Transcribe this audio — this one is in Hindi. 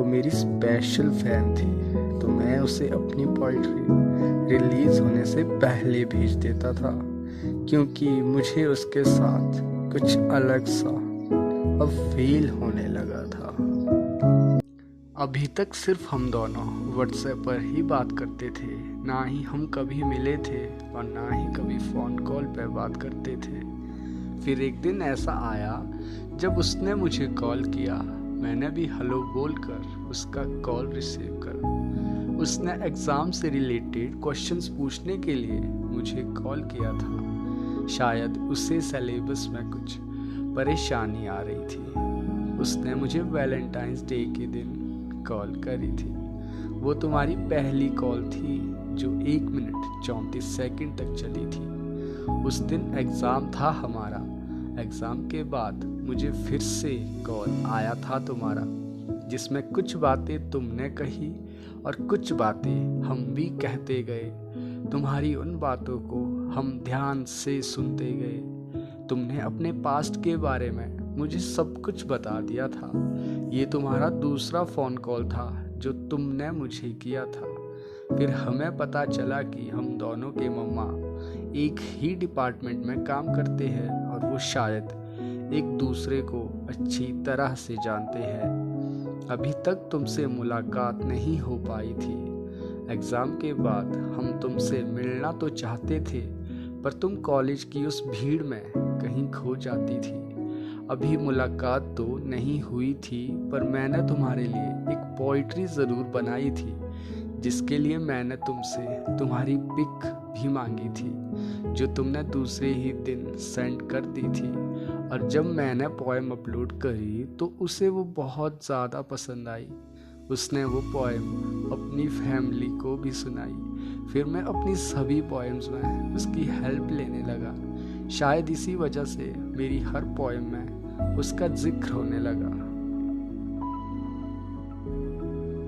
वो मेरी स्पेशल फैन थी, तो मैं उसे अपनी पोइट्री रिलीज होने से पहले भेज देता था, क्योंकि मुझे उसके साथ कुछ अलग सा अब फील होने लगा था। अभी तक सिर्फ हम दोनों व्हाट्सएप पर ही बात करते थे, ना ही हम कभी मिले थे और ना ही कभी फ़ोन कॉल पर बात करते थे। फिर एक दिन ऐसा आया जब उसने मुझे कॉल किया। मैंने भी हेलो बोलकर उसका कॉल रिसीव करा। उसने एग्ज़ाम से रिलेटेड क्वेश्चंस पूछने के लिए मुझे कॉल किया था। शायद उसे सिलेबस में कुछ परेशानी आ रही थी। उसने मुझे वैलेंटाइंस डे के दिन कॉल करी थी। वो तुम्हारी पहली कॉल थी जो 1 मिनट 34 सेकंड तक चली थी। उस दिन एग्ज़ाम था हमारा। एग्ज़ाम के बाद मुझे फिर से कॉल आया था तुम्हारा, जिसमें कुछ बातें तुमने कही और कुछ बातें हम भी कहते गए। तुम्हारी उन बातों को हम ध्यान से सुनते गए। तुमने अपने पास्ट के बारे में मुझे सब कुछ बता दिया था। ये तुम्हारा दूसरा फ़ोन कॉल था जो तुमने मुझे किया था। फिर हमें पता चला कि हम दोनों के मम्मा एक ही डिपार्टमेंट में काम करते हैं और वो शायद एक दूसरे को अच्छी तरह से जानते हैं। अभी तक तुमसे मुलाकात नहीं हो पाई थी। एग्ज़ाम के बाद हम तुमसे मिलना तो चाहते थे, पर तुम कॉलेज की उस भीड़ में कहीं खो जाती थी। अभी मुलाकात तो नहीं हुई थी, पर मैंने तुम्हारे लिए एक पोइट्री ज़रूर बनाई थी, जिसके लिए मैंने तुमसे तुम्हारी पिक भी मांगी थी, जो तुमने दूसरे ही दिन सेंड कर दी थी। और जब मैंने पोएम अपलोड करी तो उसे वो बहुत ज़्यादा पसंद आई। उसने वो पोएम अपनी फैमिली को भी सुनाई। फिर मैं अपनी सभी पोएम्स में उसकी हेल्प लेने लगा। शायद इसी वजह से मेरी हर पोएम में उसका जिक्र होने लगा।